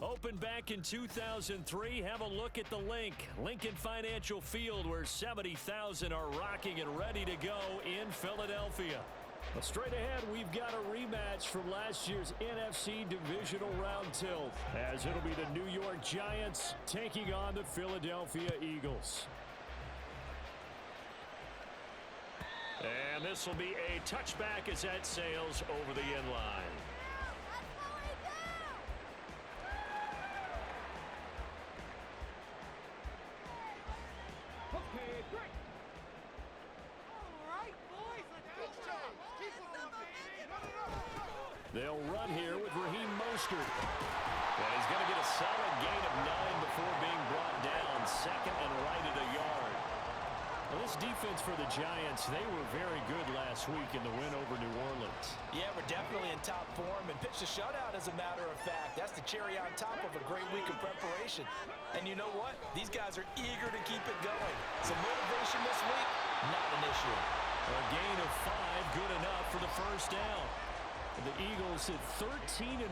Opened back in 2003, have a look at the link. Lincoln Financial Field, where 70,000 are rocking and ready to go in Philadelphia. Well, straight ahead, we've got a rematch from last year's NFC Divisional Round tilt, as it'll be the New York Giants taking on the Philadelphia Eagles. And this will be a touchback as that sails over the end line. Okay, great. All right, boys, let's keep going. They'll run here with Raheem Mostert. And he's going to get a solid gain of 9 before being brought down, second and right at a yard. Well, this defense for the Giants, they were very good last week in the win over New Orleans. Yeah, we're definitely in top form and pitched a shutout, as a matter of fact. That's the cherry on top of a great week of preparation. And you know what? These guys are eager to keep it going. So motivation this week, not an issue. A gain of 5, good enough for the first down. The Eagles at 13-1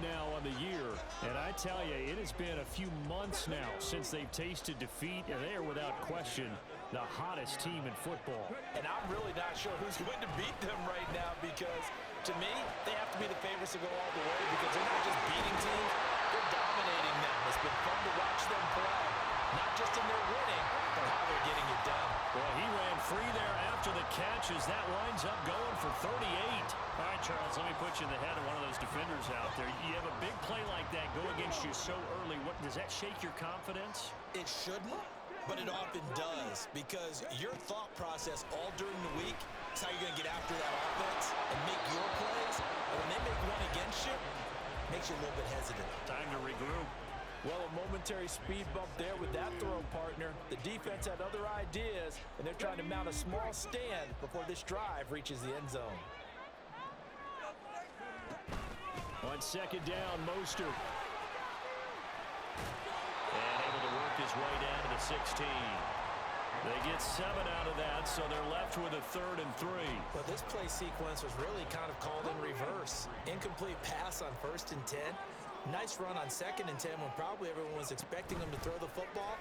now on the year. And I tell you, it has been a few months now since they've tasted defeat, and they are without question the hottest team in football. And I'm really not sure who's going to beat them right now, because to me, they have to be the favorites to go all the way, because they're not just beating teams, they're dominating them. It's been fun to watch them play, not just in their winning, but how they're getting it done. Well, he ran free there after the catch as that winds up going for 38. All right, Charles, let me put you in the head of one of those defenders out there. You have a big play like that go against you so early. What, does that shake your confidence? It shouldn't, but it often does, because your thought process all during the week is how you're going to get after that offense and make your plays. And when they make one against you, it makes you a little bit hesitant. Time to regroup. Well, a momentary speed bump there with that throw, partner. The defense had other ideas, and they're trying to mount a small stand before this drive reaches the end zone. On second down, Mostert. And able to work his way down to the 16. They get 7 out of that, so they're left with a 3rd and 3. Well, this play sequence was really kind of called in reverse. Incomplete pass on 1st and 10. Nice run on 2nd and 10 when probably everyone was expecting them to throw the football.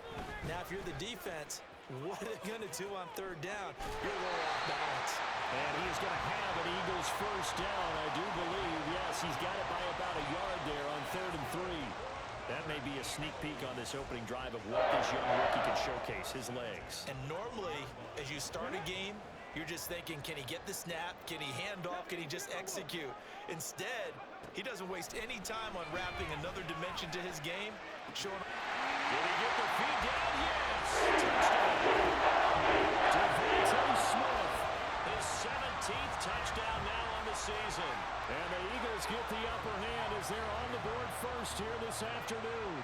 Now, if you're the defense, what are they going to do on 3rd down? You're a little off balance. And he's going to have an Eagles first down, I do believe. Yes, he's got it by about a yard there on 3rd and 3. That may be a sneak peek on this opening drive of what this young rookie can showcase, his legs. And normally, as you start a game, you're just thinking, can he get the snap? Can he hand off? Can he just execute? Instead, he doesn't waste any time on wrapping another dimension to his game. Showing. Did he get the feet down? Yes! Touchdown. Smith, his 17th touchdown now on the season. And the Eagles get the upper hand as they're on the board first here this afternoon.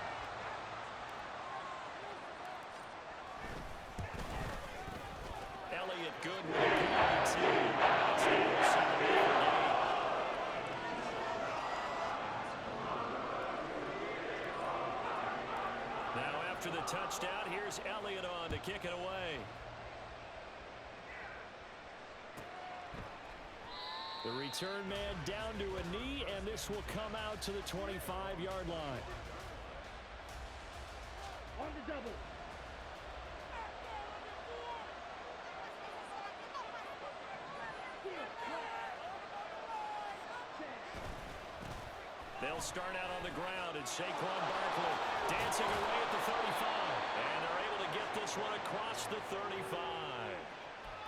Elliott good with a penalty. That's the second game. Now after the touchdown, here's Elliott on to kick it away. The return man down to a knee, and this will come out to the 25-yard line. On the double. They'll start out on the ground, and Saquon Barkley dancing away at the 35. And they're able to get this one across the 35.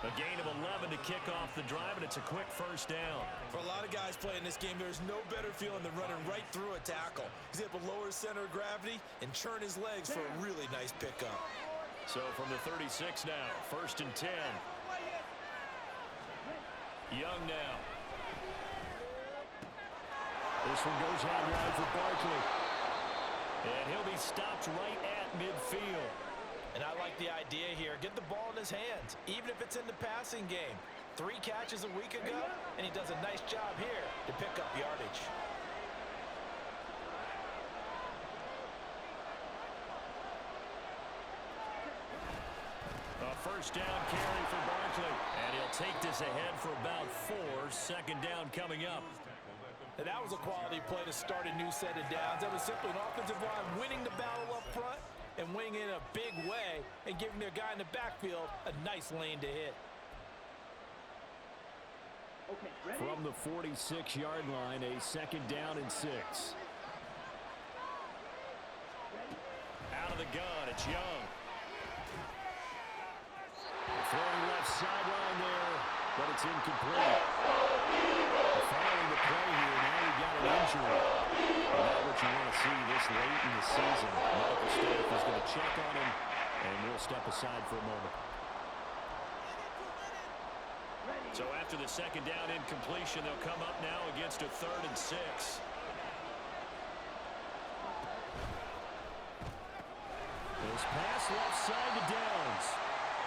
A gain of 11 to kick off the drive, and it's a quick first down. For a lot of guys playing this game, there's no better feeling than running right through a tackle. He's able to lower his center of gravity and churn his legs for a really nice pickup. So from the 36 now, 1st and 10. Young now. This one goes out wide for Barkley. And he'll be stopped right at midfield. And I like the idea here. Get the ball in his hands, even if it's in the passing game. 3 catches a week ago, and he does a nice job here to pick up yardage. A first down carry for Barkley. And he'll take this ahead for about 4. Second down coming up. Now that was a quality play to start a new set of downs. That was simply an offensive line winning the battle up front and winning in a big way and giving their guy in the backfield a nice lane to hit. From the 46-yard line, a 2nd down and 6. Out of the gun, it's Young. Throwing left sideline there, but it's incomplete. Following the play here, now you've got an injury. And not what you want to see this late in the season. Medical staff is going to check on him, and we'll step aside for a moment. So after the 2nd down incompletion, they'll come up now against a 3rd and 6. This pass left side to Downs.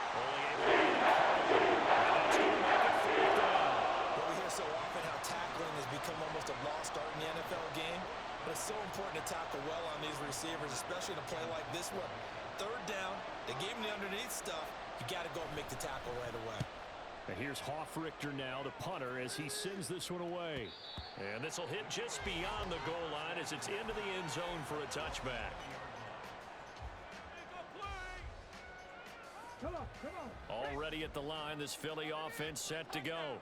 Only able to get and that's going to make it 4th down. Well, we hear so often how tackling has become almost a lost art in the NFL game, but it's so important to tackle well on these receivers, especially in a play like this one. 3rd down, they gave him the underneath stuff. You got to go and make the tackle right away. And here's Hoffrichter now, the punter, as he sends this one away. And this will hit just beyond the goal line as it's into the end zone for a touchback. Already at the line, this Philly offense set to go.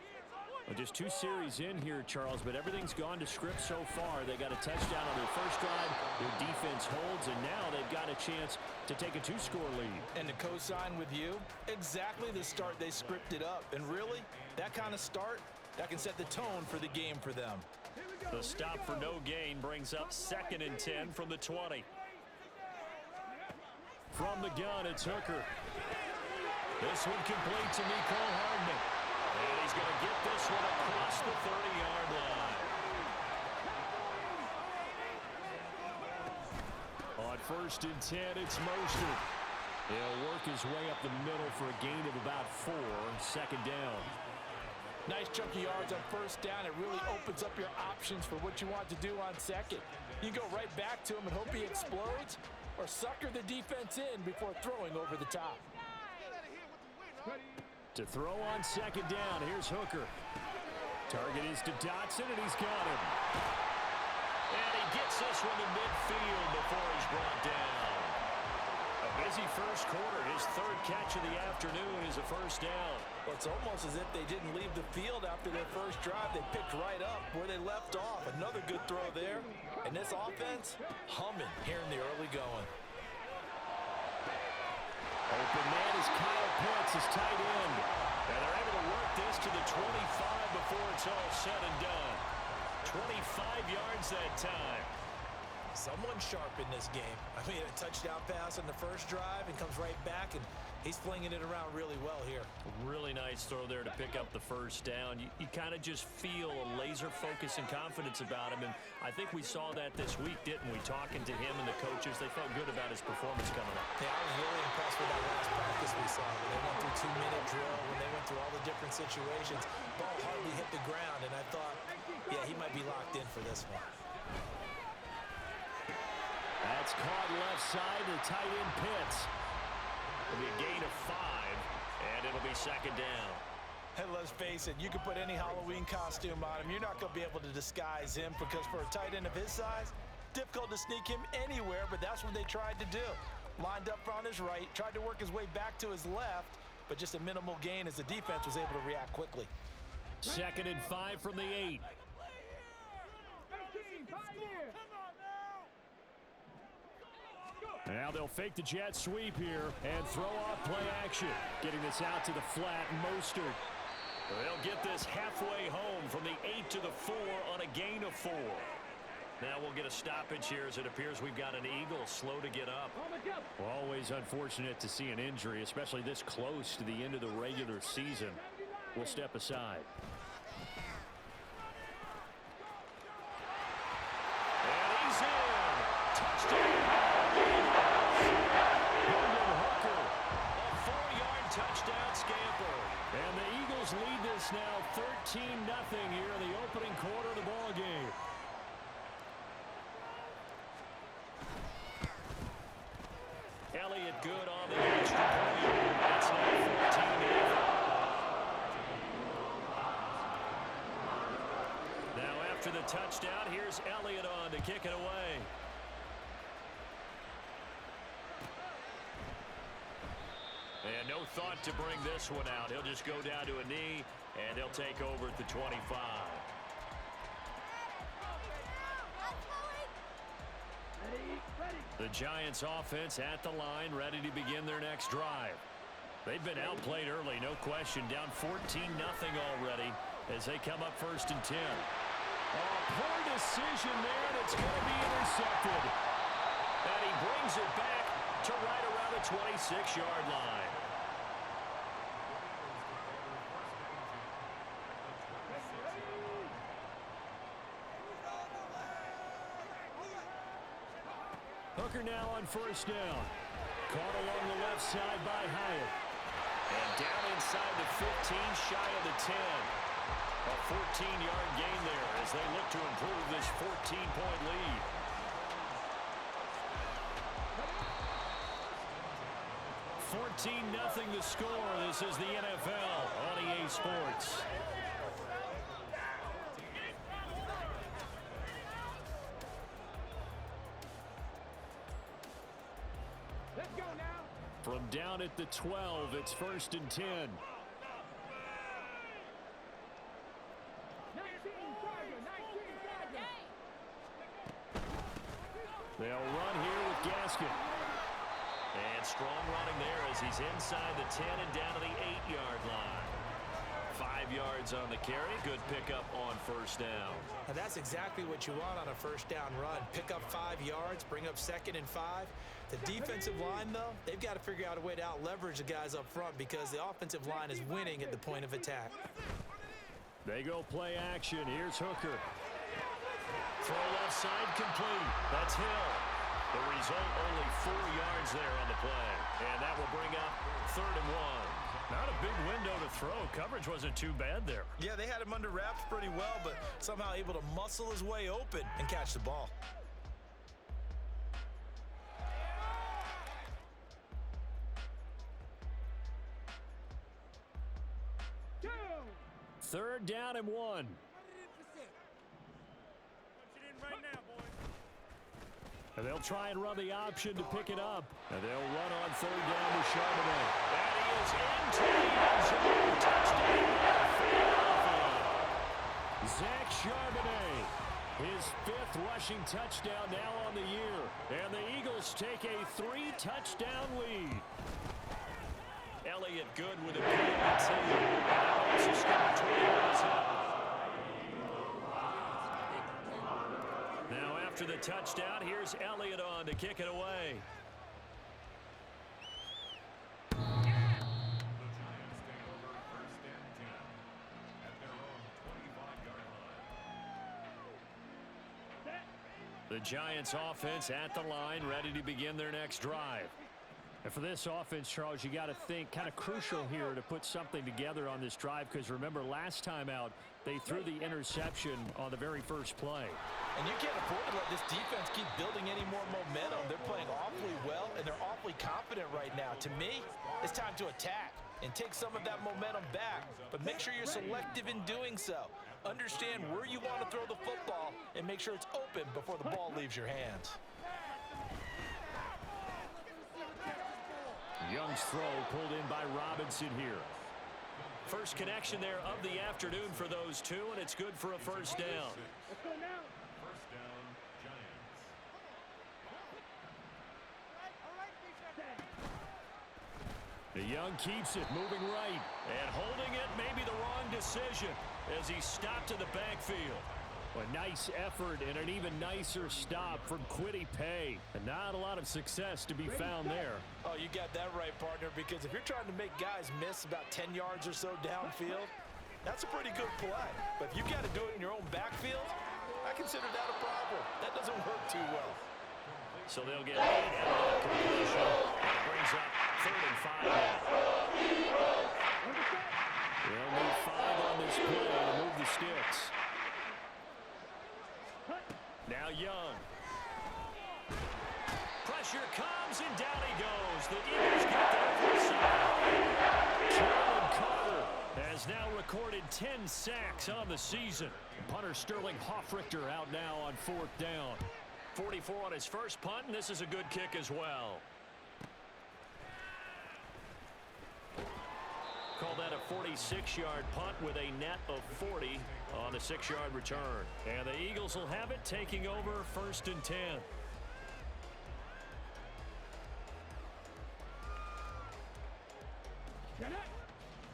Well, just 2 series in here, Charles, but everything's gone to script so far. They got a touchdown on their first drive. Their defense holds, and now they've got a chance to take a 2-score lead. And to co-sign with you, exactly the start they scripted up. And really, that kind of start, that can set the tone for the game for them. The stop for no gain brings up 2nd and 10 from the 20. From the gun, it's Hooker. This one complete to Nicole Hardman. And he's going to get this one across the 30-yard line. On 1st and 10, it's Mostert. He'll work his way up the middle for a gain of about 4. 2nd down. Nice chunky yards on 1st down. It really opens up your options for what you want to do on 2nd. You can go right back to him and hope he explodes, or sucker the defense in before throwing over the top. To throw on 2nd down, here's Hooker. Target is to Dotson, and he's got him. And he gets this one to midfield before he's brought down. A busy first quarter. His 3rd catch of the afternoon is a 1st down. Well, it's almost as if they didn't leave the field after their first drive. They picked right up where they left off. Another good throw there. And this offense, humming here in the early going. Open man is Kyle Pitts, his tight end. And they're able to work this to the 25 before it's all said and done. 25 yards that time. Someone sharp in this game. I mean, a touchdown pass on the first drive and comes right back, and he's flinging it around really well here. Really nice throw there to pick up the 1st down. You kind of just feel a laser focus and confidence about him, and I think we saw that this week, didn't we? Talking to him and the coaches, they felt good about his performance coming up. Yeah, I was really impressed with that last practice we saw. When they went through 2-minute drill, when they went through all the different situations, ball hardly hit the ground, and I thought, yeah, he might be locked in for this one. That's caught left side to tight end Pitts. It'll be a gain of 5, and it'll be 2nd down. And let's face it, you can put any Halloween costume on him. You're not going to be able to disguise him, because for a tight end of his size, difficult to sneak him anywhere, but that's what they tried to do. Lined up on his right, tried to work his way back to his left, but just a minimal gain as the defense was able to react quickly. 2nd and 5 from the 8. Now they'll fake the jet sweep here and throw off play action. Getting this out to the flat, Mostert. They'll get this halfway home from the 8 to the 4 on a gain of 4. Now we'll get a stoppage here as it appears we've got an Eagle slow to get up. Always unfortunate to see an injury, especially this close to the end of the regular season. We'll step aside. And he's in. Touchdown. Hooker. A 4-yard touchdown scamper. And the Eagles lead this now 13-0 here in the opening quarter of the ball game. Elliott good on the extra point. It's now 14-0. Now after the touchdown. Here's Elliott on to kick it away. And no thought to bring this one out. He'll just go down to a knee, and he'll take over at the 25. The Giants offense at the line, ready to begin their next drive. They've been outplayed early, no question. Down 14-0 already as they come up 1st and 10. Oh, poor decision there, and it's going to be intercepted. And he brings it back to right around the 26-yard line. Hooker now on 1st down. Caught along the left side by Hyatt. And down inside the 15, shy of the 10. A 14-yard gain there as they look to improve this 14-point lead. $14-0 the score. This is the NFL on EA Sports. Let's go now. From down at the 12, it's 1st and 10. 19, Tiger, 19, Tiger. They'll run here with Gaskin. And strong running there as he's inside the 10 and down to the 8-yard line. 5 yards on the carry. Good pickup on 1st down. Now that's exactly what you want on a 1st down run. Pick up 5 yards, bring up 2nd and 5. The defensive line, though, they've got to figure out a way to out-leverage the guys up front because the offensive line is winning at the point of attack. They go play action. Here's Hooker. Throw left side complete. That's Hill. The result, only 4 yards there on the play. And that will bring up 3rd and 1. Not a big window to throw. Coverage wasn't too bad there. Yeah, they had him under wraps pretty well, but somehow able to muscle his way open and catch the ball. Third down and 1. Punch it in right now, boys. And they'll try and run the option to pick it up. And they'll run on 3rd down with Charbonnet. And he is into the end zone. Touchdown, Philadelphia. Zach Charbonnet, his 5th rushing touchdown now on the year. And the Eagles take a 3-touchdown lead. Elliott good with a PAT. Now after the touchdown, here's Elliott on to kick it away. The Giants offense at the line, ready to begin their next drive. And for this offense, Charles, you got to think kind of crucial here to put something together on this drive because remember last time out they threw the interception on the very first play. And you can't afford to let this defense keep building any more momentum. They're playing awfully well and they're awfully confident right now. To me, it's time to attack and take some of that momentum back, but make sure you're selective in doing so. Understand where you want to throw the football and make sure it's open before the ball leaves your hands. Young's throw pulled in by Robinson here. First connection there of the afternoon for those two, and it's good for a 1st down. Let's go now. First down, Giants. The Young keeps it, moving right, and holding it, maybe the wrong decision as he stopped in the backfield. A nice effort and an even nicer stop from Kwity Paye. And not a lot of success to be found there. Oh, you got that right, partner, because if you're trying to make guys miss about 10 yards or so downfield, that's a pretty good play. But if you've got to do it in your own backfield, I consider that a problem. That doesn't work too well. So they'll get 8 out of that completion. And it brings up 3rd and 5 now. They'll need 5 on this play to move the sticks. Now Young. Pressure comes and down he goes. The Eagles get there for a side. Carter has now recorded 10 sacks on the season. Punter Sterling Hoffrichter out now on 4th down. 44 on his first punt, and this is a good kick as well. Call that a 46-yard punt with a net of 40 on the 6-yard return. And the Eagles will have it, taking over 1st and 10.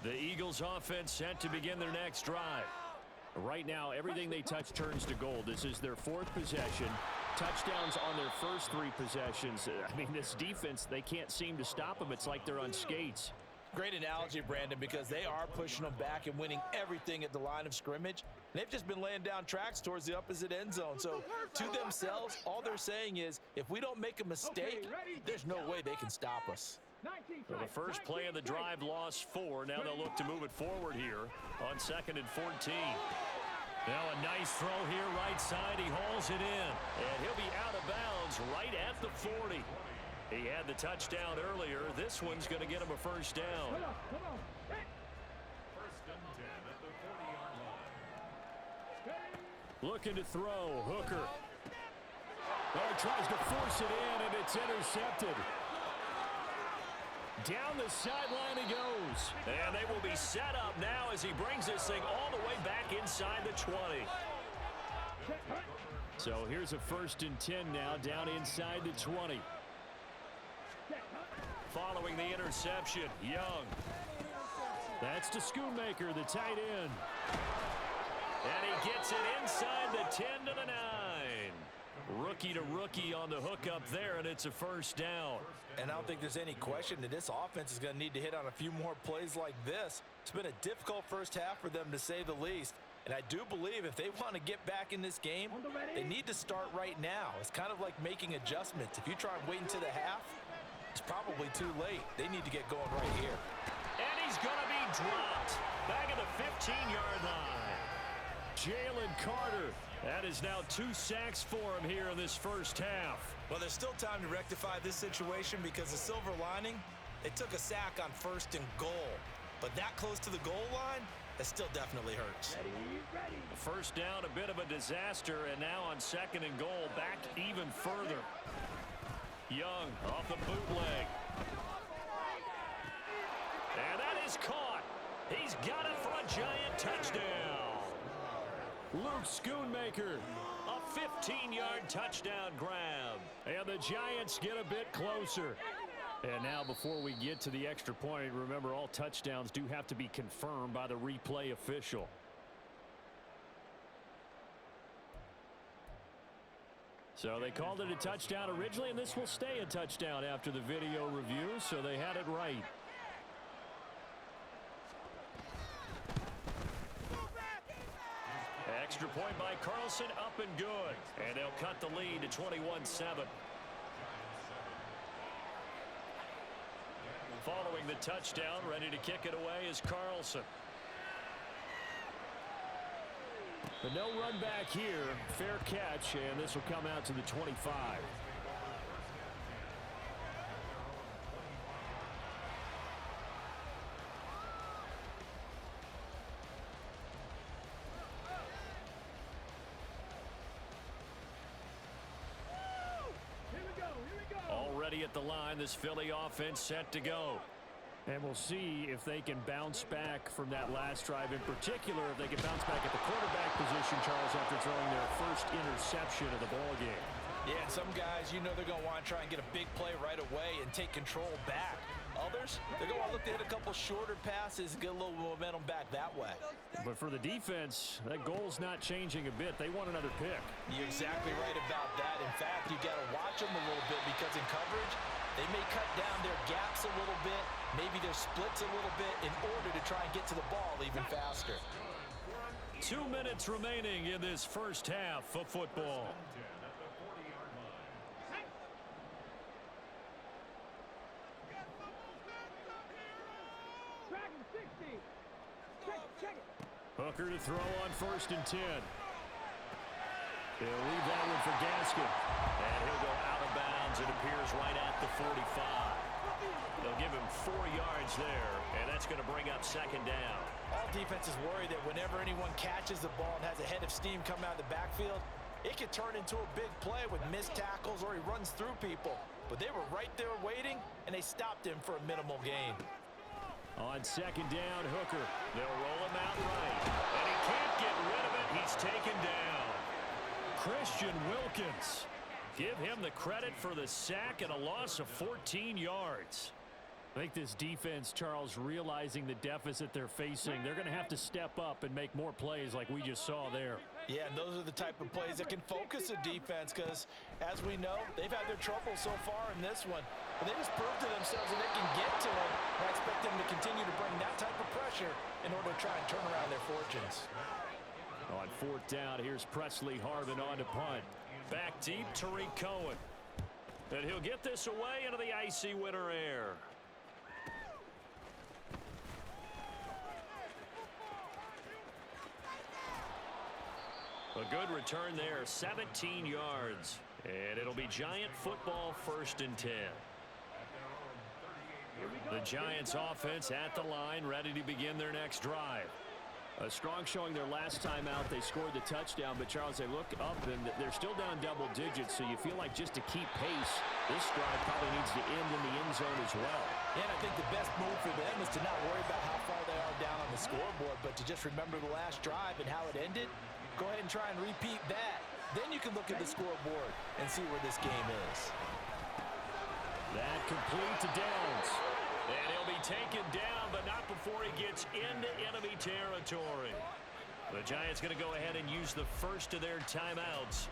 The Eagles offense set to begin their next drive. Right now, everything they touch turns to gold. This is their 4th possession. Touchdowns on their first 3 possessions. I mean, this defense, they can't seem to stop them. It's like they're on skates. Great analogy, Brandon, because they are pushing them back and winning everything at the line of scrimmage. They've just been laying down tracks towards the opposite end zone. So to themselves, all they're saying is, if we don't make a mistake, there's no way they can stop us. So the first play of the drive lost 4. Now they'll look to move it forward here on 2nd and 14. Now a nice throw here right side. He hauls it in. And he'll be out of bounds right at the 40. He had the touchdown earlier. This one's going to get him a first down. First and 10 at the 40-yard line. Looking to throw. Hooker. Oh, tries to force it in, and it's intercepted. Down the sideline he goes. And they will be set up now as he brings this thing all the way back inside the 20. So here's a 1st and 10 now, down inside the 20. Following the interception, Young. That's to Schoonmaker, the tight end. And he gets it inside the 10 to the 9. Rookie to rookie on the hookup there, and it's a first down. And I don't think there's any question that this offense is going to need to hit on a few more plays like this. It's been a difficult first half for them, to say the least. And I do believe if they want to get back in this game, they need to start right now. It's kind of like making adjustments. If you try and wait until the half, it's probably too late. They need to get going right here. And he's going to be dropped back at the 15-yard line. Jalen Carter. That is now 2 sacks for him here in this first half. Well, there's still time to rectify this situation because the silver lining, they took a sack on 1st and goal. But that close to the goal line, that still definitely hurts. First down, a bit of a disaster, and now on 2nd and goal, back even further. Young off the bootleg. And that is caught. He's got it for a giant touchdown. Luke Schoonmaker, a 15-yard touchdown grab. And the Giants get a bit closer. And now before we get to the extra point, remember all touchdowns do have to be confirmed by the replay official. So they called it a touchdown originally, and this will stay a touchdown after the video review, so they had it right. Extra point by Carlson, up and good. And they'll cut the lead to 21-7. Following the touchdown, ready to kick it away is Carlson. But no run back here. Fair catch, and this will come out to the 25. Already at the line, this Philly offense set to go. And we'll see if they can bounce back from that last drive. In particular, if they can bounce back at the quarterback position, Charles, after throwing their first interception of the ballgame. Yeah, and some guys, you know they're going to want to try and get a big play right away and take control back. Others, they're going to look to hit a couple shorter passes and get a little momentum back that way. But for the defense, that goal's not changing a bit. They want another pick. You're exactly right about that. In fact, you got to watch them a little bit because in coverage, they may cut down their gaps a little bit, maybe their splits a little bit in order to try and get to the ball even faster. 2 minutes remaining in this first half of football. Hooker to throw on 1st and 10. He'll leave that one for Gaskin. And he'll go out of bounds. It appears right at the 45. They'll give him 4 yards there, and that's going to bring up second down. All defenses worry that whenever anyone catches the ball and has a head of steam coming out of the backfield, it could turn into a big play with missed tackles or he runs through people. But they were right there waiting, and they stopped him for a minimal gain. On second down, Hooker. They'll roll him out right. And he can't get rid of it. He's taken down. Christian Wilkins. Give him the credit for the sack and a loss of 14 yards. I think this defense, Charles, realizing the deficit they're facing, they're going to have to step up and make more plays like we just saw there. Yeah, and those are the type of plays that can focus a defense because, as we know, they've had their trouble so far in this one. But they just proved to themselves that they can get to it. And I expect them to continue to bring that type of pressure in order to try and turn around their fortunes. On fourth down, here's Presley Harvin on to punt. Back deep, Tariq Cohen. And he'll get this away into the icy winter air. A good return there, 17 yards. And it'll be Giant football, 1st and 10. The Giants offense at the line, ready to begin their next drive. A strong showing their last time out. They scored the touchdown, but Charles, they look up and they're still down double digits, so you feel like just to keep pace, this drive probably needs to end in the end zone as well. And I think the best move for them is to not worry about how far they are down on the scoreboard, but to just remember the last drive and how it ended. Go ahead and try and repeat that. Then you can look at the scoreboard and see where this game is. That complete to Downs. And he'll be taken down, but not before he gets into enemy territory. The Giants going to go ahead and use the first of their timeouts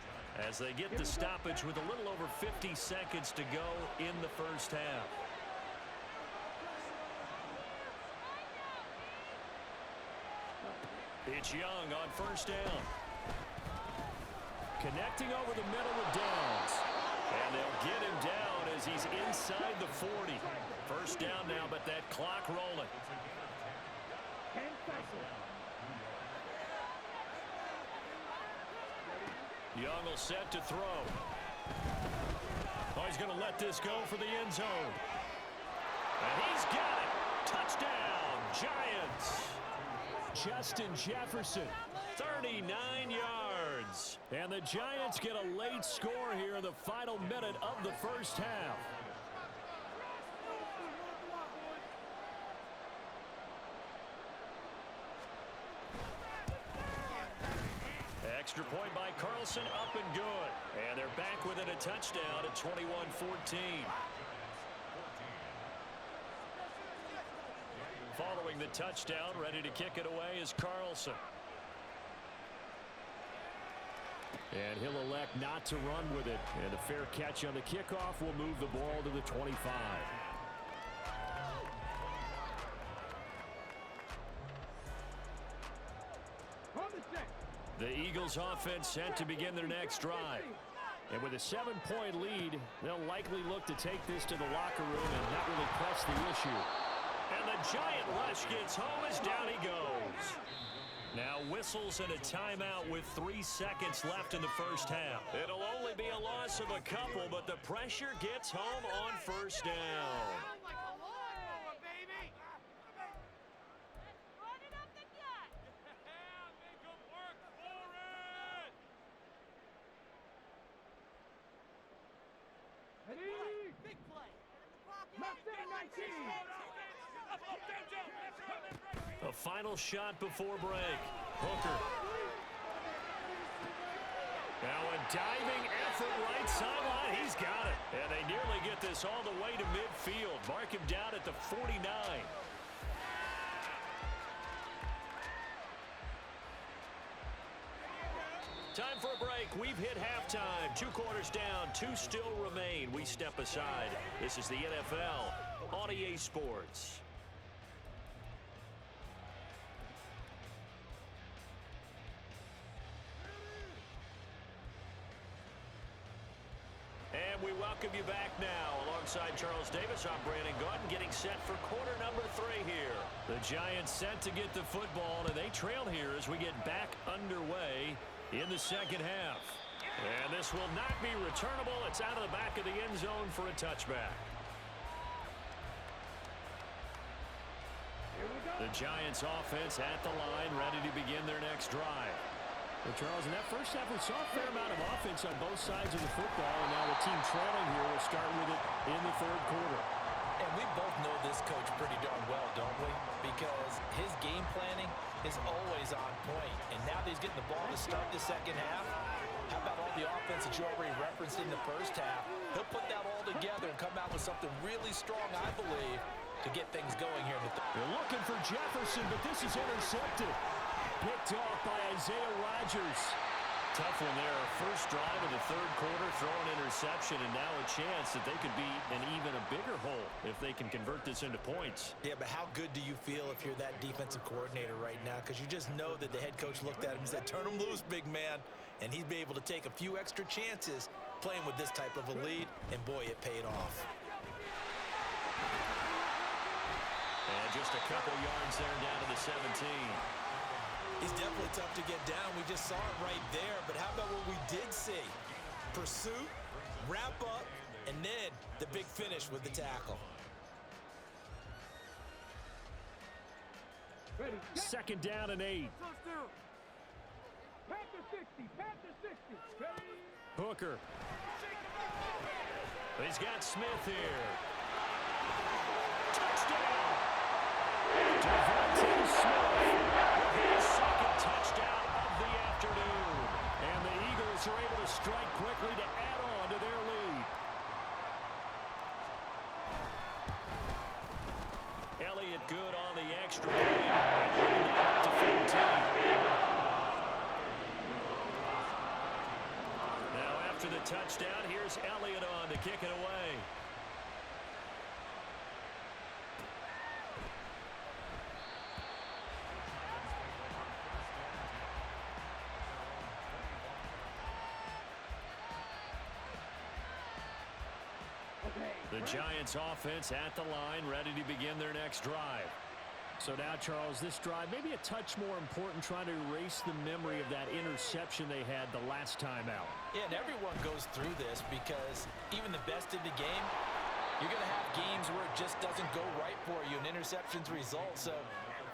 as they get the stoppage with a little over 50 seconds to go in the first half. It's Young on first down. Connecting over the middle with Downs. And they'll get him down as he's inside the 40. First down now, but that clock rolling. Young will set to throw. Oh, he's going to let this go for the end zone. And he's got it. Touchdown, Giants. Justin Jefferson, 39 yards. And the Giants get a late score here in the final minute of the first half. Extra point by Carlson, up and good. And they're back within a touchdown at 21-14. Following the touchdown, ready to kick it away is Carlson. And he'll elect not to run with it. And a fair catch on the kickoff will move the ball to the 25. The Eagles offense set to begin their next drive. And with a 7-point lead, they'll likely look to take this to the locker room and not really press the issue. And the Giant rush gets home as down he goes. Now whistles and a timeout with 3 seconds left in the first half. It'll only be a loss of a couple, but the pressure gets home on first down. A final shot before break. Hooker. Now a diving effort right sideline. He's got it. And they nearly get this all the way to midfield. Mark him down at the 49. Time for a break. We've hit halftime. 2 quarters down. 2 still remain. We step aside. This is the NFL on EA Sports. And we welcome you back now. Alongside Charles Davis, I'm Brandon Gautin, getting set for quarter number 3 here. The Giants set to get the football, and they trail here as we get back underway in the second half. And this will not be returnable. It's out of the back of the end zone for a touchback. The Giants offense at the line, ready to begin their next drive. Well, Charles, in that first half, we saw a fair amount of offense on both sides of the football, and now the team trailing here will start with it in the third quarter. And we both know this coach pretty darn well, don't we? Because his game planning is always on point. And now that he's getting the ball to start the second half, how about all the offense that you already referenced in the first half? He'll put that all together and come out with something really strong, I believe, to get things going here in the third. They're looking for Jefferson, but this is intercepted. Picked off by Isaiah Rodgers. Tough one there. First drive of the third quarter, throw an interception, and now a chance that they could be in even a bigger hole if they can convert this into points. Yeah, but how good do you feel if you're that defensive coordinator right now? Because you just know that the head coach looked at him and said, turn him loose, big man. And he'd be able to take a few extra chances playing with this type of a lead, and boy, it paid off. And just a couple yards there down to the 17. He's definitely tough to get down. We just saw it right there. But how about what we did see? Pursuit, wrap up, and then the big finish with the tackle. Ready. Second down and 8. Touchdown. Panther 60. Panther 60. Ready. Hooker. He's got Smith here. Touchdown. Devontae Smith with his second touchdown of the afternoon. And the Eagles are able to strike quickly to add on to their lead. Elliott good on the extra point. Up to 14. Now after the touchdown, here's Elliott on to kick it away. The Giants offense at the line, ready to begin their next drive. So now, Charles, this drive maybe a touch more important, trying to erase the memory of that interception they had the last time out. Yeah, and everyone goes through this because even the best in the game, you're going to have games where it just doesn't go right for you and interceptions result. So,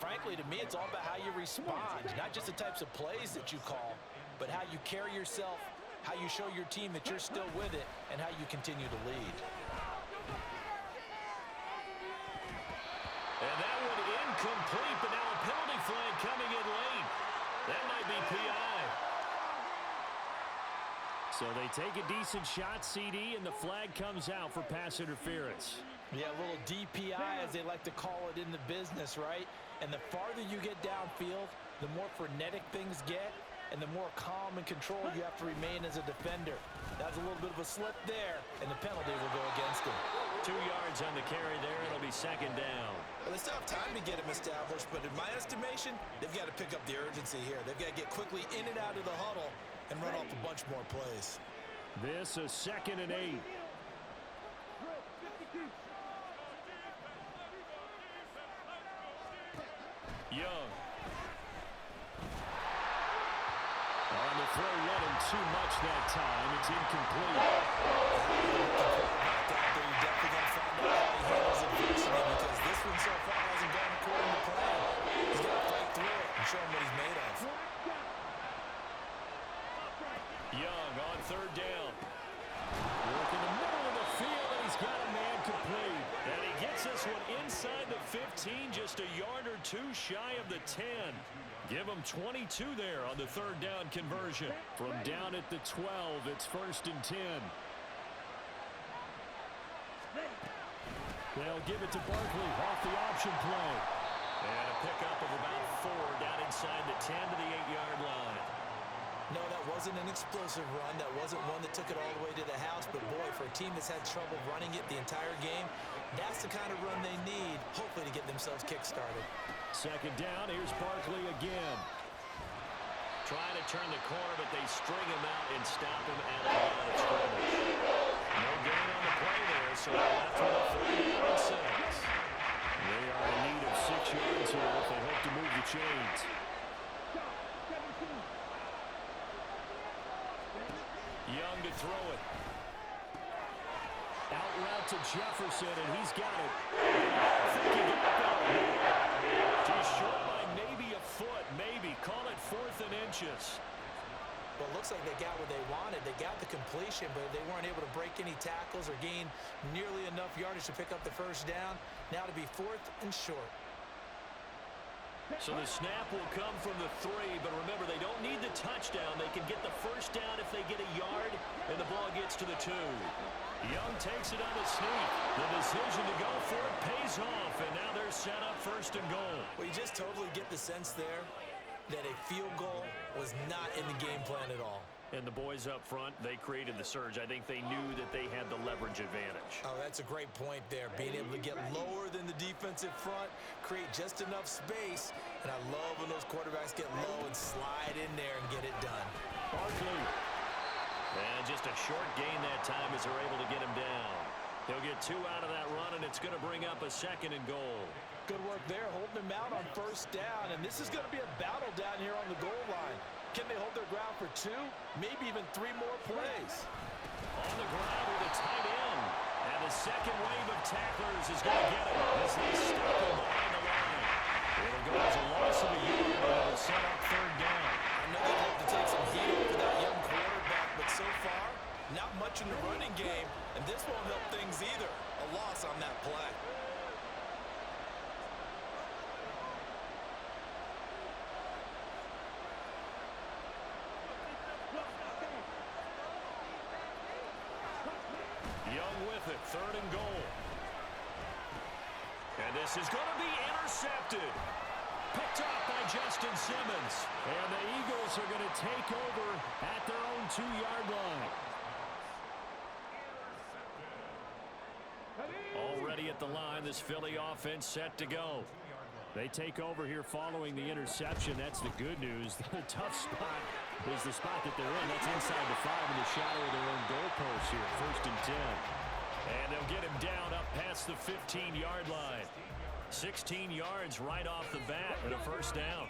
frankly, to me, it's all about how you respond, not just the types of plays that you call, but how you carry yourself, how you show your team that you're still with it, and how you continue to lead. And that one incomplete, but now a penalty flag coming in late. That might be PI. So they take a decent shot, CD, and the flag comes out for pass interference. Yeah, a little DPI, as they like to call it in the business, right? And the farther you get downfield, the more frenetic things get, and the more calm and control you have to remain as a defender. That's a little bit of a slip there, and the penalty will go against him. 2 yards on the carry there. It'll be second down. Well, they still have time to get him established, but in my estimation, they've got to pick up the urgency here. They've got to get quickly in and out of the huddle and run off a bunch more plays. This is second and 8. Young. On the throw, running too much that time. It's incomplete. You're definitely going to find out how he handles adversity because this one so far hasn't gone according to plan. He's got to fight through it and show him what he's made of. Young on third down. Work in the middle of the field, and he's got a man complete. And he gets this one inside the 15, just a yard or two shy of the 10. Give him 22 there on the third down conversion. From down at the 12, it's first and 10. They'll give it to Barkley off the option play. And a pickup of about 4 down inside the 10 to the 8-yard line. No, that wasn't an explosive run. That wasn't one that took it all the way to the house. But, boy, for a team that's had trouble running it the entire game, that's the kind of run they need, hopefully, to get themselves kick-started. Second down, here's Barkley again. Trying to turn the corner, but they string him out and stop him at the line of scrimmage. No gain on the play there, so they're left with a 3rd and 6. They are in need of 6 yards here if they hope to move the chains. throw it. Out route to Jefferson, and he's got it. I think he got that. Just short by maybe a foot, maybe. Call it 4th and inches. Well, it looks like they got what they wanted. They got the completion, but they weren't able to break any tackles or gain nearly enough yardage to pick up the first down. Now to be 4th and short. So the snap will come from the 3, but remember, they don't need the touchdown. They can get the first down if they get a yard, and the ball gets to the 2. Young takes it on the sneak. The decision to go for it pays off, and now they're set up 1st and goal. Well, you just totally get the sense there that a field goal was not in the game plan at all. And the boys up front, they created the surge. I think they knew that they had the leverage advantage. Oh, that's a great point there. Being able to get lower than the defensive front, create just enough space. And I love when those quarterbacks get low and slide in there and get it done. Barkley. And just a short gain that time as they're able to get him down. He'll get 2 out of that run, and it's going to bring up a 2nd and goal. Good work there, holding him out on 1st down. And this is going to be a battle down here on the goal line. Can they hold their ground for 2, maybe even 3 more plays? On the ground with a tight end. And the second wave of tacklers is going to get him as they stop him behind the line. It'll go as a loss of a yard, but it'll set up 3rd down. I know they'd love to take some heat off of that young quarterback, but so far, not much in the running game, and this won't help things either. A loss on that play. Young with it, 3rd and goal. And this is going to be intercepted. Picked off by Justin Simmons. And the Eagles are going to take over at their own 2-yard line. Already at the line, this Philly offense set to go. They take over here following the interception. That's the good news. The tough spot is the spot that they're in. That's inside the 5 in the shadow of their own goalpost here. 1st and 10. And they'll get him down up past the 15-yard line. 16 yards right off the bat and a 1st down.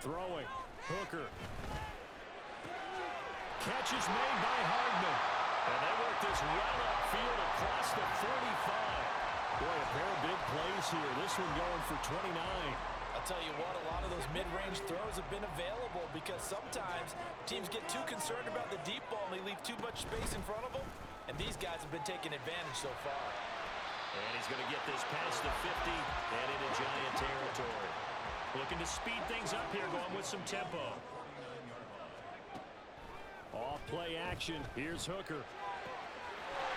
Throwing. Hooker. Catch is made by Hardman. And they work this well upfield across the 45. Boy, a pair of big plays here. This one going for 29. I'll tell you what, a lot of those mid-range throws have been available because sometimes teams get too concerned about the deep ball and they leave too much space in front of them. And these guys have been taking advantage so far. And he's going to get this past the 50 and into Giant territory. Looking to speed things up here, going with some tempo. Off play action. Here's Hooker.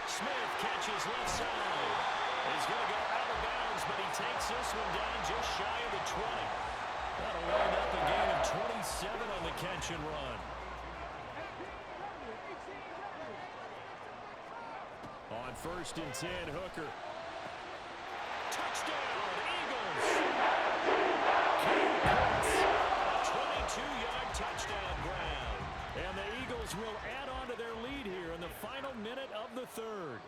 Smith catches left side. He's going to go out of bounds, but he takes this one down just shy of the 20. That'll wind up a gain of 27 on the catch and run. On 1st and 10, Hooker. Touchdown, Eagles! 22-yard touchdown ground. And the Eagles will add on to their lead here in the final minute of the 3rd.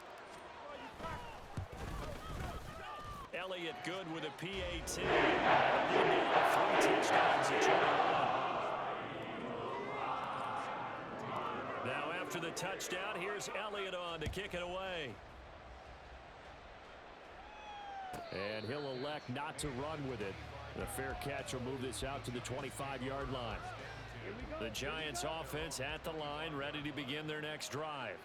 Elliott good with a PAT. Now 3 touchdowns at 21. Now after the touchdown, here's Elliott on to kick it away. And he'll elect not to run with it. The fair catch will move this out to the 25-yard line. The Giants offense at the line, ready to begin their next drive.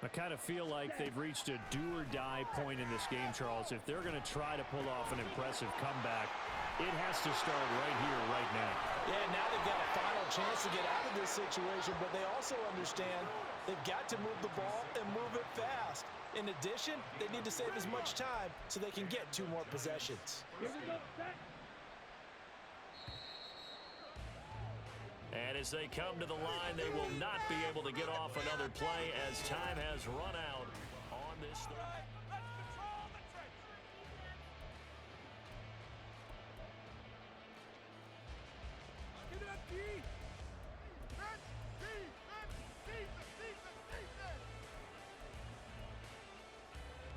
I kind of feel like they've reached a do-or-die point in this game, Charles. If they're going to try to pull off an impressive comeback, it has to start right here, right now. Yeah, now they've got a final chance to get out of this situation, but they also understand they've got to move the ball and move it fast. In addition, they need to save as much time so they can get 2 more possessions. And as they come to the line, they will not be able to get off another play as time has run out on this third.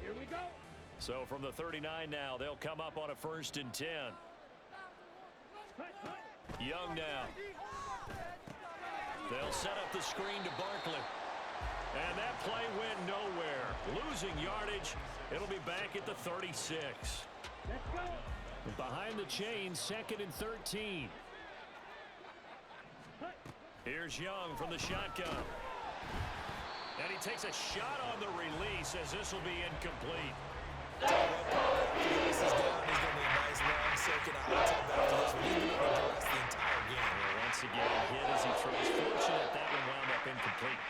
Here we go. So from the 39 now, they'll come up on a 1st and 10. Young now. They'll set up the screen to Barkley. And that play went nowhere. Losing yardage. It'll be back at the 36. Behind the chains, 2nd and 13. Here's Young from the shotgun. And he takes a shot on the release as this will be incomplete. This is down. He's going to be a nice long second high top after this one. He's going to the rest of the entire game. And once again, hit as he throws. Fortunate that one wound up incomplete.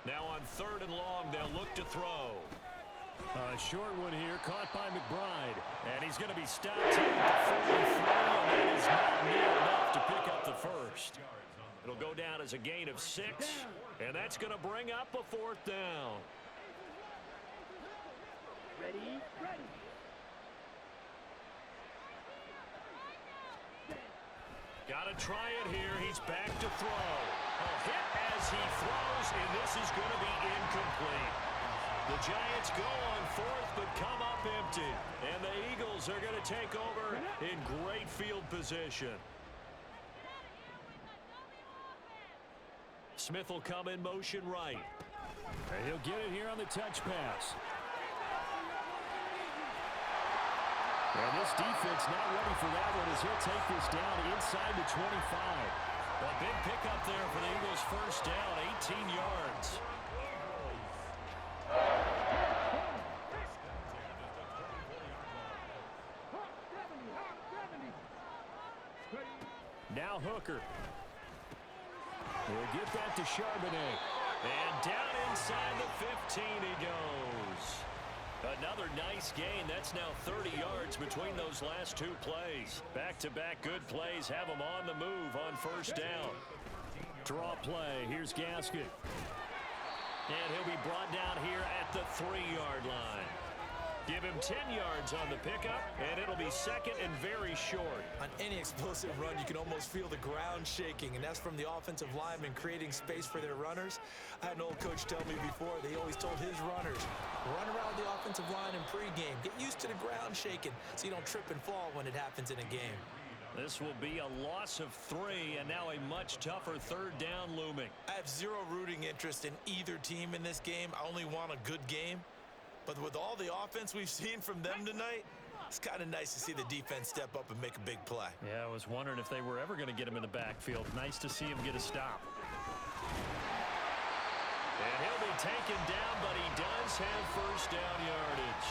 Now on 3rd and long, they'll look to throw. A short one here, caught by McBride. And he's going to be stopped here at the 43, and that is not near enough to pick up the first. It'll go down as a gain of 6, and that's going to bring up a 4th down. Ready? Got to try it here. He's back to throw. A hit as he throws, and this is going to be incomplete. The Giants go on 4th, but come up empty. And the Eagles are going to take over in great field position. Smith will come in motion right. And he'll get it here on the touch pass. And this defense not ready for that one as he'll take this down inside the 25. A big pickup there for the Eagles. First down, 18 yards. Now Hooker. We'll get that to Charbonnet. And down inside the 15 he goes. Another nice gain. That's now 30 yards between those last 2 plays. Back-to-back good plays have them on the move on first down. Draw play. Here's Gasket. And he'll be brought down here at the 3-yard line. Give him 10 yards on the pickup, and it'll be 2nd and very short. On any explosive run, you can almost feel the ground shaking, and that's from the offensive linemen creating space for their runners. I had an old coach tell me before, they always told his runners, run around the offensive line in pregame. Get used to the ground shaking so you don't trip and fall when it happens in a game. This will be a loss of 3, and now a much tougher 3rd down looming. I have zero rooting interest in either team in this game. I only want a good game. But with all the offense we've seen from them tonight, it's kind of nice to see the defense step up and make a big play. Yeah, I was wondering if they were ever going to get him in the backfield. Nice to see him get a stop. And he'll be taken down, but he does have first down yardage.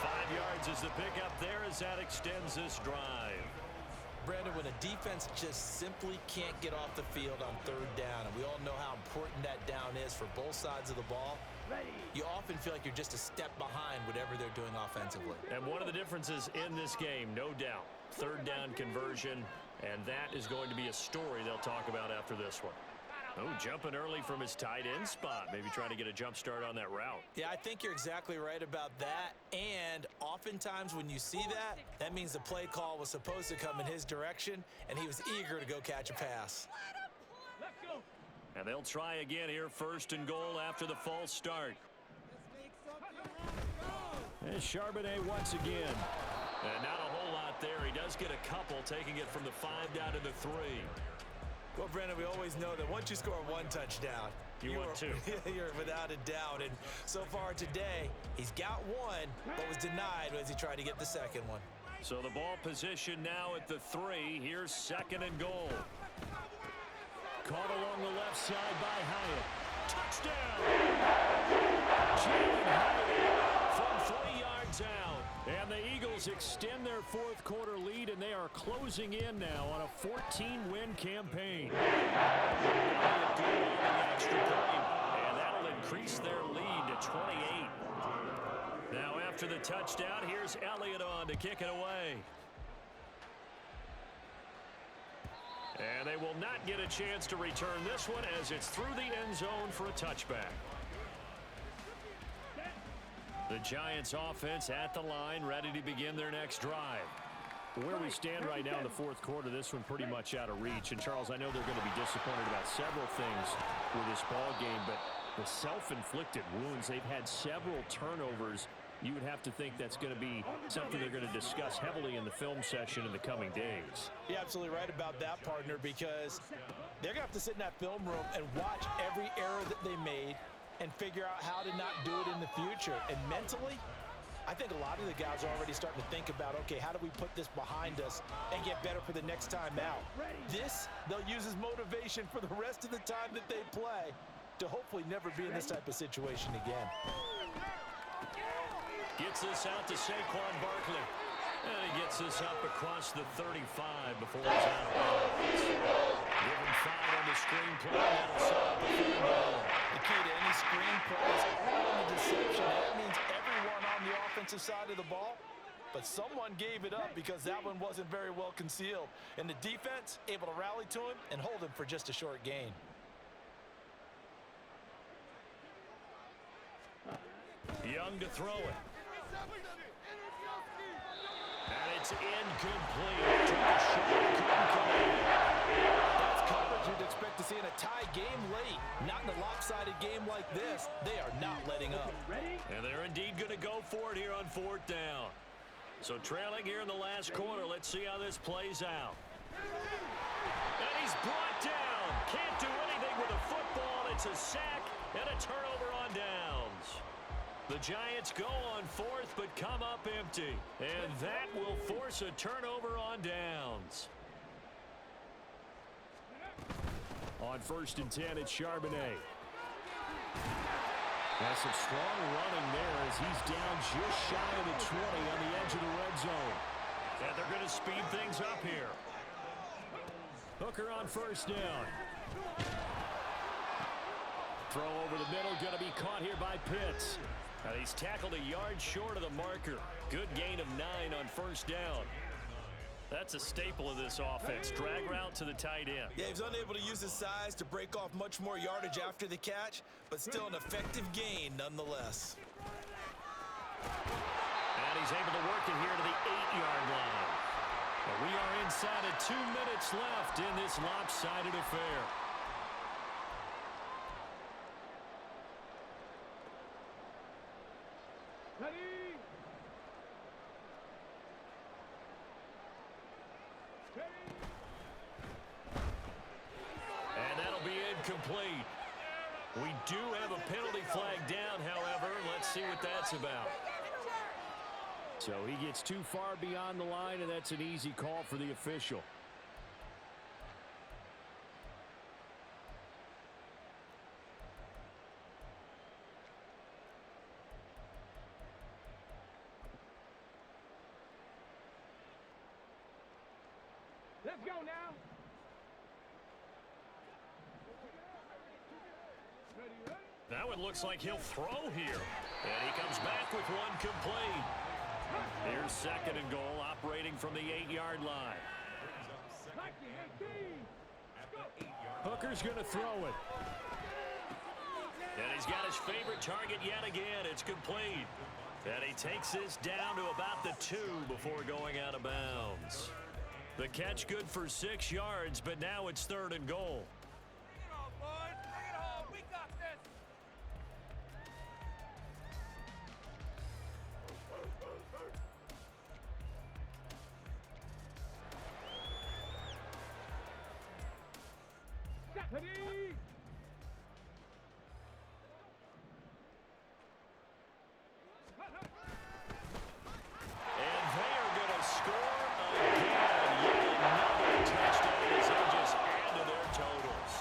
5 yards is the pickup there as that extends this drive. Brandon, when a defense just simply can't get off the field on 3rd down, and we all know how important that down is for both sides of the ball, you often feel like you're just a step behind whatever they're doing offensively. And one of the differences in this game, no doubt, 3rd down conversion, and that is going to be a story they'll talk about after this one. Oh, jumping early from his tight end spot. Maybe trying to get a jump start on that route. Yeah, I think you're exactly right about that. And oftentimes when you see that, that means the play call was supposed to come in his direction, and he was eager to go catch a pass. And they'll try again here, 1st and goal after the false start. And Charbonnet once again. And not a whole lot there. He does get a couple, taking it from the 5 down to the 3. Well, Brandon, we always know that once you score 1 touchdown, you want 2. You're without a doubt. And so far today, he's got 1, but was denied as he tried to get the 2nd one. So the ball position now at the 3. Here's 2nd and goal. Caught along the left side by Hyatt. Touchdown! Jalen Hyatt from 3 yards out. And the Eagles extend their 4th quarter lead, and they are closing in now on a 14-win campaign. And that'll increase their lead to 28. Now after the touchdown, here's Elliott on to kick it away. And they will not get a chance to return this one as it's through the end zone for a touchback. The Giants offense at the line, ready to begin their next drive. Where we stand right now in the 4th quarter, this one pretty much out of reach. And, Charles, I know they're going to be disappointed about several things with this ball game, but the self-inflicted wounds, they've had several turnovers you would have to think that's going to be something they're going to discuss heavily in the film session in the coming days. You're absolutely right about that, partner, because they're going to have to sit in that film room and watch every error that they made and figure out how to not do it in the future. And mentally, I think a lot of the guys are already starting to think about, okay, how do we put this behind us and get better for the next time out? This, they'll use as motivation for the rest of the time that they play to hopefully never be in this type of situation again. Gets this out to Saquon Barkley. And he gets this up across the 35 before he's out of bounds. Give him 5 on the screen play. That'll set up a third down. The key to any screen play is all in the deception. That means everyone on the offensive side of the ball, but someone gave it up because that one wasn't very well concealed. And the defense able to rally to him and hold him for just a short gain. Young to throw it. And it's incomplete. Took a shot, couldn't connect. That's coverage you'd expect to see in a tie game late. Not in a lopsided game like this. They are not letting up. And they're indeed going to go for it here on 4th down. So trailing here in the last quarter. Let's see how this plays out. And he's brought down. Can't do anything with a football. It's a sack and a turnover on downs. The Giants go on 4th, but come up empty. And that will force a turnover on downs. On 1st and 10, it's Charbonnet. Has some strong running there as he's down just shy of the 20 on the edge of the red zone. And they're going to speed things up here. Hooker on 1st down. Throw over the middle, going to be caught here by Pitts. And he's tackled a yard short of the marker. Good gain of 9 on 1st down. That's a staple of this offense. Drag route to the tight end. Yeah, he was unable to use his size to break off much more yardage after the catch, but still an effective gain nonetheless. And he's able to work it here to the 8-yard line. But we are inside of 2 minutes left in this lopsided affair. And that'll be incomplete. We do have a penalty flag down, however. Let's see what that's about. So he gets too far beyond the line, and that's an easy call for the official. Let's go now. Now it looks like he'll throw here. And he comes back with one complete. Here's 2nd and goal, operating from the 8-yard line. Hooker's going to throw it. And he's got his favorite target yet again. It's complete. And he takes this down to about the 2 before going out of bounds. The catch good for 6 yards, but now it's 3rd and goal. Bring it on, boys. Bring it on. We got this. Ready? And they are going to score again. Yet another touchdown as they just add to their totals.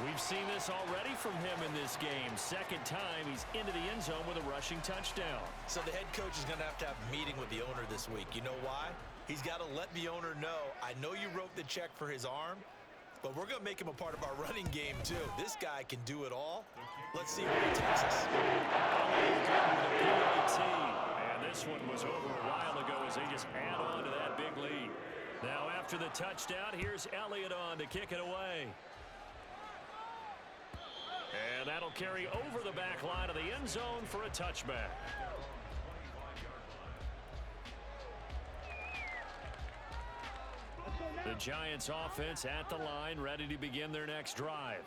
We've seen this already from him in this game. 2nd time he's into the end zone with a rushing touchdown. So the head coach is going to have a meeting with the owner this week. You know why? He's got to let the owner know, I know you wrote the check for his arm, but we're going to make him a part of our running game too. This guy can do it all. Let's see where he takes us. And this one was over a while ago as they just add on to that big lead. Now after the touchdown, here's Elliott on to kick it away. And that'll carry over the back line of the end zone for a touchback. The Giants offense at the line, ready to begin their next drive.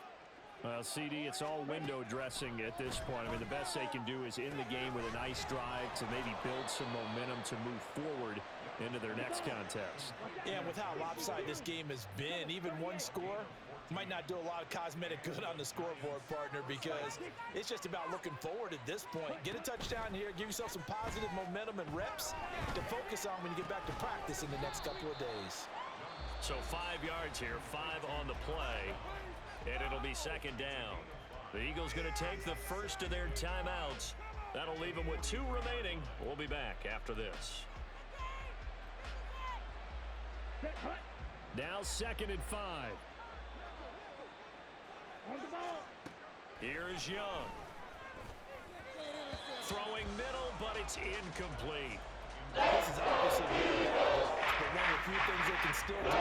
Well, CD, it's all window dressing at this point. I mean, the best they can do is in the game with a nice drive to maybe build some momentum to move forward into their next contest. Yeah, and with how lopsided this game has been, even one score might not do a lot of cosmetic good on the scoreboard, partner, because it's just about looking forward at this point. Get a touchdown here, give yourself some positive momentum and reps to focus on when you get back to practice in the next couple of days. So 5 yards here, 5 on the play, and it'll be second down. The Eagles going to take the first of their timeouts. That'll leave them with 2 remaining. We'll be back after this. Now 2nd and 5. Here's Young. Throwing middle, but it's incomplete. This is obviously really bad, but one of the few things they can still do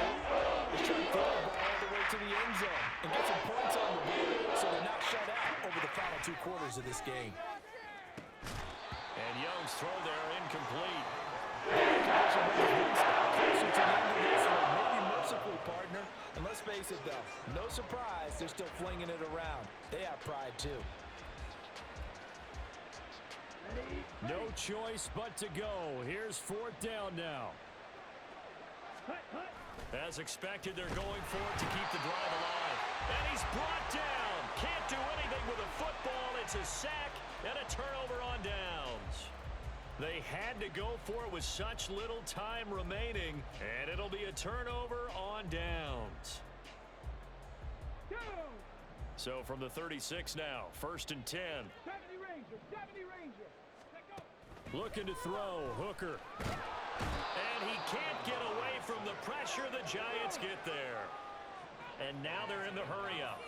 is try to throw the ball all the way to the end zone and get some points on the board so they're not shut out over the final 2 quarters of this game. And Young's throw there incomplete. Closer to the end of this one, maybe mercifully, partner. And let's face it, though, no surprise, they're still flinging it around. They have pride, too. No choice but to go. Here's 4th down now. As expected, they're going for it to keep the drive alive. And he's brought down. Can't do anything with a football. It's a sack and a turnover on downs. They had to go for it with such little time remaining, and it'll be a turnover on downs. So from the 36 now, 1st and 10. 70 Ranger, 70 Ranger. Looking to throw, Hooker. And he can't get away from the pressure. The Giants get there. And now they're in the hurry-up.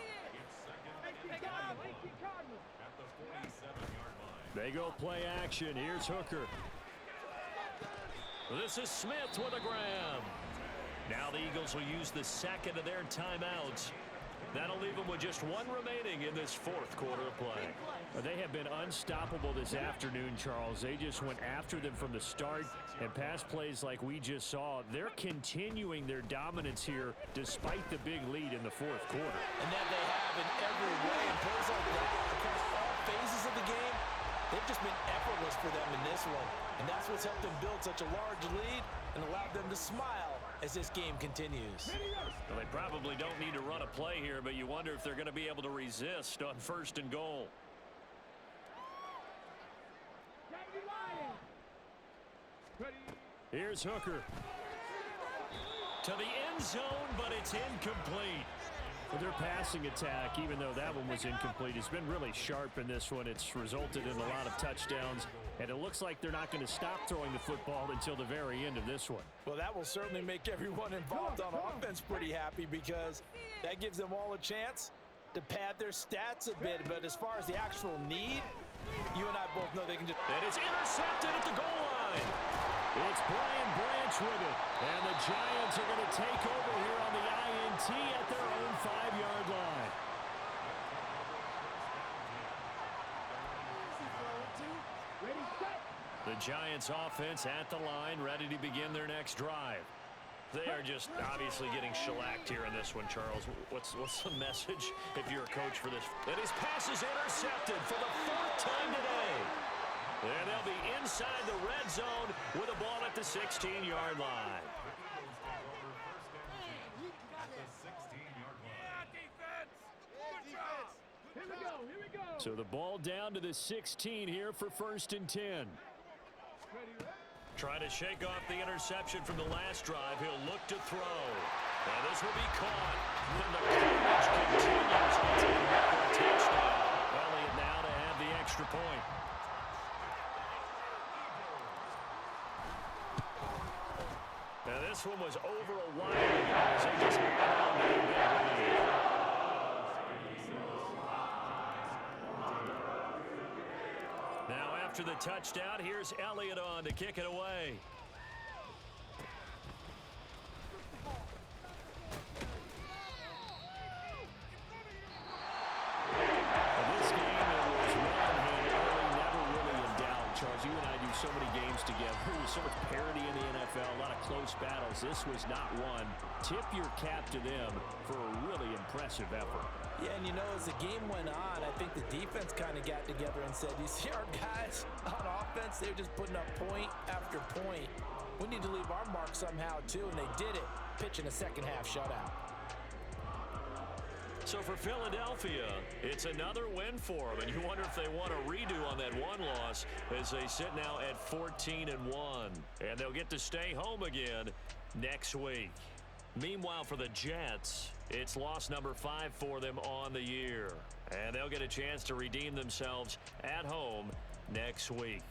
They go play action. Here's Hooker. This is Smith with a grab. Now the Eagles will use the 2nd of their timeouts. That'll leave them with just 1 remaining in this 4th quarter of play. They have been unstoppable this afternoon, Charles. They just went after them from the start, and pass plays like we just saw, they're continuing their dominance here despite the big lead in the 4th quarter. And that they have in every way. And plays like that across all phases of the game, they've just been effortless for them in this one. And that's what's helped them build such a large lead and allowed them to smile as this game continues. Well, they probably don't need to run a play here, but you wonder if they're going to be able to resist on 1st and goal. Here's Hooker. To the end zone, but it's incomplete. Their passing attack, even though that one was incomplete, has been really sharp in this one. It's resulted in a lot of touchdowns, and it looks like they're not going to stop throwing the football until the very end of this one. Well, that will certainly make everyone involved on offense pretty happy, because that gives them all a chance to pad their stats a bit. But as far as the actual need, you and I both know they can just... And it's intercepted at the goal line. It's Brian Branch with it, and the Giants are going to take over here on the INT at their own 5-yard line. The Giants offense at the line, ready to begin their next drive. They are just obviously getting shellacked here in this one, Charles. What's the message if you're a coach for this? And his pass is intercepted for the 4th time today. And they'll be inside the red zone with a ball at the 16-yard line. So the ball down to the 16 here for 1st and 10. Trying to shake off the interception from the last drive. He'll look to throw. And this will be caught. Then the coverage continues. It's another touchdown. Elliott now to have the extra point. Now this one was over a while ago as they just add on to their big lead. Now after the touchdown, here's Elliott on to kick it away. This game, it was run and early, never really in doubt. Charles, you and I do so many games together. There's so much parity in the NFL, a lot of close battles. This was not one. Tip your cap to them for a really impressive effort. Yeah, and you know, as the game went on, I think the defense kind of got together and said, you see our guys on offense, they're just putting up point after point. We need to leave our mark somehow, too, and they did it, pitching a second-half shutout. So for Philadelphia, it's another win for them, and you wonder if they want a redo on that one loss as they sit now at 14-1, and they'll get to stay home again next week. Meanwhile, for the Jets, it's loss number 5 for them on the year, and they'll get a chance to redeem themselves at home next week.